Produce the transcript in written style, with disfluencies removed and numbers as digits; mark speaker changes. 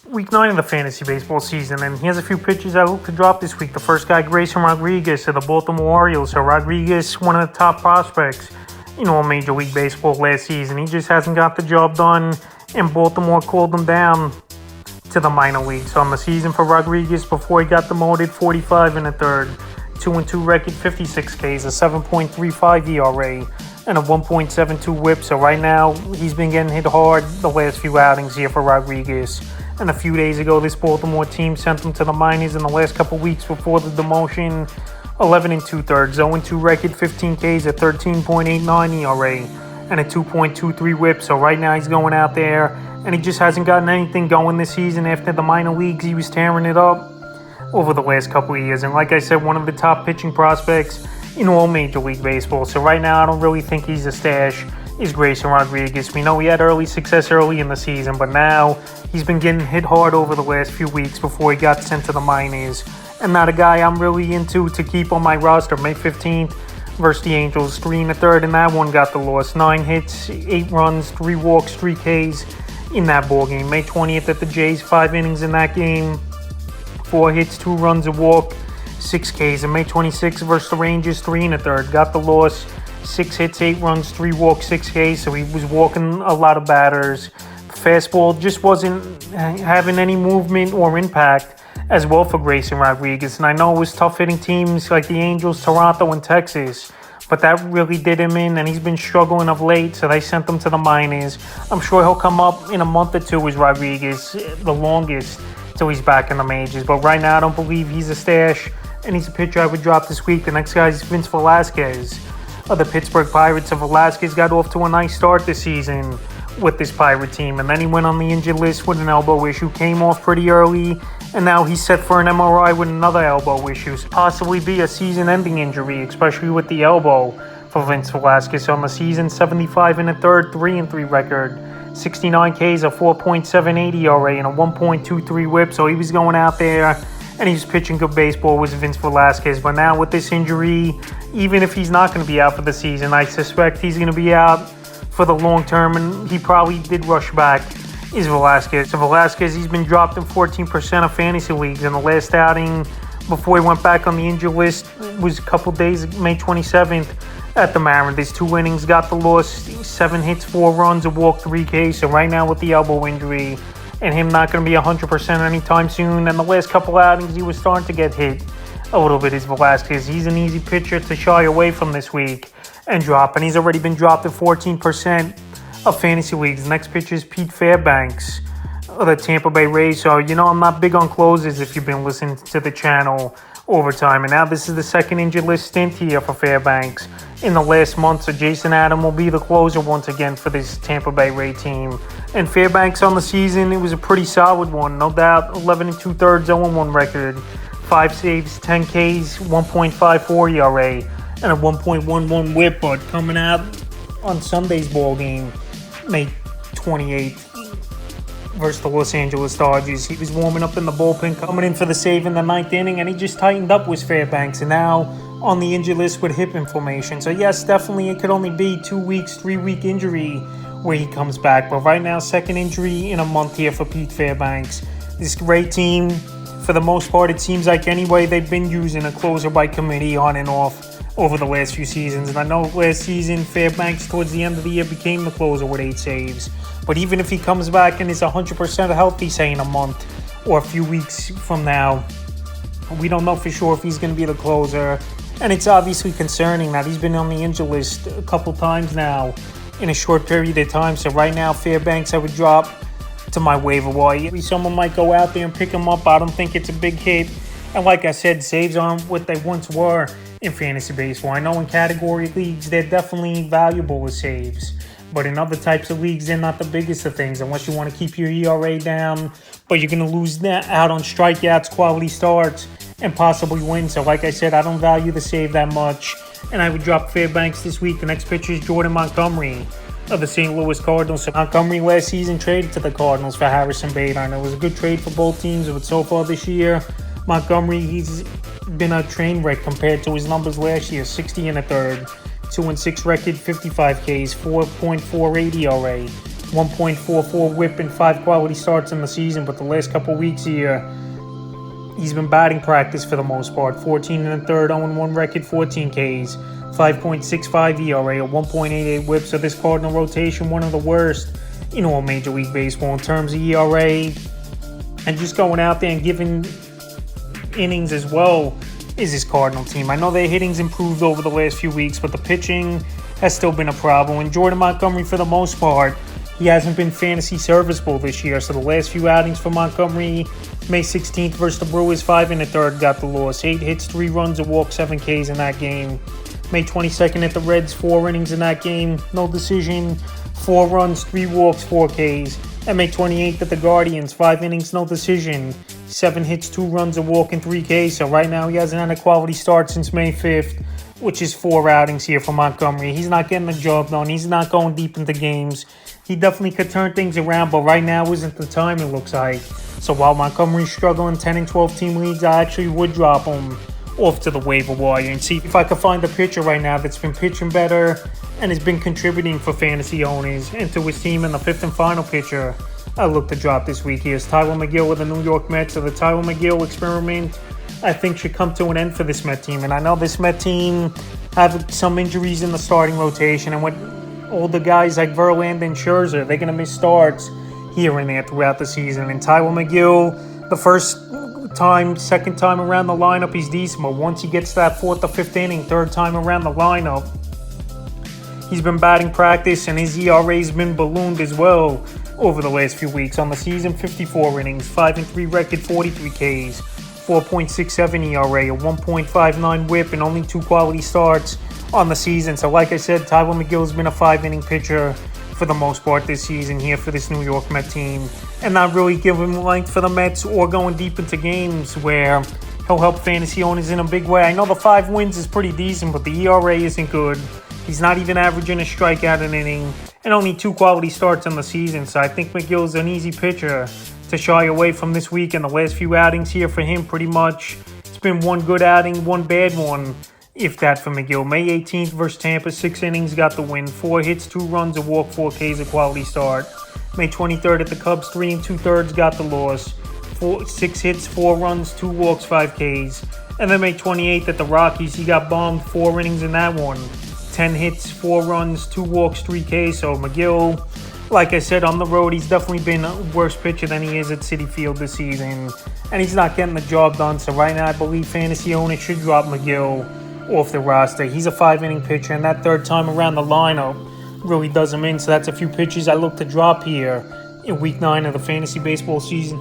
Speaker 1: Week 9 of the fantasy baseball season, and he has a few pitchers I hope to drop this week. The first guy, Grayson Rodriguez of the Baltimore Orioles. So Rodriguez, one of the top prospects in all Major League Baseball last season. He just hasn't got the job done, and Baltimore called him down to the minor leagues. On the season for Rodriguez, before he got demoted, 45 and a third, 2-2 record, 56 Ks, a 7.35 ERA, and a 1.72 WHIP. So right now, he's been getting hit hard the last few outings here for Rodriguez. And a few days ago, this Baltimore team sent him to the minors in the last couple weeks before the demotion. 11 2/3, 0-2 record, 15 Ks, a 13.89 ERA, and a 2.23 WHIP. So right now he's going out there, and he just hasn't gotten anything going this season. After the minor leagues, he was tearing it up over the last couple of years. And like I said, one of the top pitching prospects in all Major League Baseball. So right now, I don't really think he's a stash. Is Grayson Rodriguez. We know he had early success early in the season, but now he's been getting hit hard over the last few weeks before he got sent to the minors. And not a guy I'm really into to keep on my roster. May 15th versus the Angels, 3 1/3, and that one got the loss. 9 hits, 8 runs, 3 walks, 3 Ks in that ball game. May 20th at the Jays, 5 innings in that game, 4 hits, 2 runs, a walk, 6 Ks. And May 26th versus the Rangers, 3 1/3, got the loss. 6 hits, 8 runs, 3 walks, 6 Ks, so he was walking a lot of batters. Fastball just wasn't having any movement or impact as well for Grayson Rodriguez. And I know it was tough hitting teams like the Angels, Toronto, and Texas, but that really did him in, and he's been struggling of late, so they sent him to the minors. I'm sure he'll come up in a month or two as Rodriguez, the longest, till he's back in the majors. But right now, I don't believe he's a stash, and he's a pitcher I would drop this week. The next guy is Vince Velasquez of the Pittsburgh Pirates. So Velasquez got off to a nice start this season with this Pirate team, and then he went on the injured list with an elbow issue, came off pretty early, and now he's set for an MRI with another elbow issue. So possibly be a season-ending injury, especially with the elbow for Vince Velasquez. On the season, 75 and a third, 3-3 record, 69 Ks, a 4.78 ERA, and a 1.23 WHIP. So he was going out there and he was pitching good baseball with Vince Velasquez. But now with this injury, even if he's not going to be out for the season, I suspect he's going to be out for the long term, and he probably did rush back, is Velasquez. So Velasquez, he's been dropped in 14% of fantasy leagues. In the last outing before he went back on the injured list was a couple days, May 27th at the Mariners. 2 innings, got the loss, 7 hits, 4 runs, a walk, 3 Ks. So right now with the elbow injury and him not going to be 100% anytime soon, and the last couple outings he was starting to get hit a little bit, is Velasquez. He's an easy pitcher to shy away from this week and drop, and he's already been dropped in 14% of fantasy leagues. Next pitcher is Pete Fairbanks of the Tampa Bay Rays. So, I'm not big on closers if you've been listening to the channel over time. And now this is the second injured list stint here for Fairbanks in the last month. So Jason Adam will be the closer once again for this Tampa Bay Ray team. And Fairbanks on the season, it was a pretty solid one, no doubt. 11 2/3, 0-1 record, 5 saves, 10 Ks, 1.54 ERA, and a 1.11 WHIP. But coming out on Sunday's ball game, May 28th, versus the Los Angeles Dodgers, he was warming up in the bullpen, coming in for the save in the 9th inning, and he just tightened up with Fairbanks, and now on the injured list with hip inflammation. So yes, definitely it could only be 2 weeks, 3-week injury where he comes back. But right now, second injury in a month here for Pete Fairbanks. This great team, for the most part, it seems like anyway, they've been using a closer by committee on and off over the last few seasons. And I know last season, Fairbanks towards the end of the year became the closer with 8 saves. But even if he comes back and is 100% healthy, say in a month or a few weeks from now, we don't know for sure if he's going to be the closer. And it's obviously concerning that he's been on the injury list a couple times now in a short period of time. So right now, Fairbanks, I would drop to my waiver wire. Someone might go out there and pick him up. I don't think it's a big hit. And like I said, saves aren't what they once were in fantasy baseball. I know in category leagues, they're definitely valuable as saves. But in other types of leagues, they're not the biggest of things unless you want to keep your ERA down. But you're going to lose out on strikeouts, quality starts, and possibly win. So like I said, I don't value the save that much. And I would drop Fairbanks this week. The next pitcher is Jordan Montgomery of the St. Louis Cardinals. So Montgomery last season traded to the Cardinals for Harrison Bader, and it was a good trade for both teams. But so far this year, Montgomery, he's been a train wreck compared to his numbers last year. 60 and a third, 2-6 record, 55 Ks, 4.48 ERA, 1.44 whip and 5 quality starts in the season, but the last couple weeks here, he's been batting practice for the most part. 14 and a third, 0-1 record, 14 Ks, 5.65 ERA, a 1.88 whip. So this Cardinal rotation, one of the worst, in Major League Baseball in terms of ERA. And just going out there and giving innings as well is this Cardinal team. I know their hitting's improved over the last few weeks, but the pitching has still been a problem. And Jordan Montgomery, for the most part, he hasn't been fantasy serviceable this year. So the last few outings for Montgomery, May 16th versus the Brewers, 5 and a third, got the loss. 8 hits, 3 runs, a walk, 7 Ks in that game. May 22nd at the Reds, 4 innings in that game, no decision, 4 runs, 3 walks, 4 Ks. And May 28th at the Guardians, 5 innings, no decision, 7 hits, 2 runs, a walk, and 3 Ks. So right now he hasn't had a quality start since May 5th, which is 4 outings here for Montgomery. He's not getting the job done. He's not going deep into games. He definitely could turn things around, but right now isn't the time, it looks like. So while Montgomery's struggling 10 and 12 team leagues, I actually would drop him off to the waiver wire and see if I could find a pitcher right now that's been pitching better and has been contributing for fantasy owners into his team. In the 5th and final pitcher I look to drop this week here is Tyler McGill with the New York Mets. So the Tyler McGill experiment, I think, should come to an end for this Met team. And I know this Met team have some injuries in the starting rotation, and with all the guys like Verlander and Scherzer, they're going to miss starts here and there throughout the season. And Tyler McGill, the first time, second time around the lineup, he's decent. But once he gets that 4th or 5th inning, third time around the lineup, he's been batting practice, and his ERA's been ballooned as well over the last few weeks. On the season, 54 innings, 5 and 3 record, 43 Ks, 4.67 ERA, a 1.59 whip, and only 2 quality starts on the season. So like I said, Tyler McGill's been a 5-inning pitcher for the most part this season here for this New York Met team, and not really giving length for the Mets or going deep into games where he'll help fantasy owners in a big way. I know the 5 wins is pretty decent, but the ERA isn't good. He's not even averaging a strikeout an inning, and only 2 quality starts on the season. So I think McGill's an easy pitcher to shy away from this week. And the last few outings here for him, pretty much, it's been 1 good outing, 1 bad one, if that, for McGill. May 18th versus Tampa, 6 innings, got the win. 4 hits, 2 runs, a walk, 4 Ks, a quality start. May 23rd at the Cubs, 3 2/3, got the loss. 6 hits, 4 runs, 2 walks, 5 Ks. And then May 28th at the Rockies, he got bombed, 4 innings in that one. 10 hits, 4 runs, 2 walks, 3 Ks. So McGill, like I said, on the road, he's definitely been a worse pitcher than he is at Citi Field this season. And he's not getting the job done. So right now, I believe fantasy owners should drop McGill off the roster. He's a 5-inning pitcher, and that third time around the lineup really does him in. So that's a few pitches I look to drop here in Week 9 of the fantasy baseball season.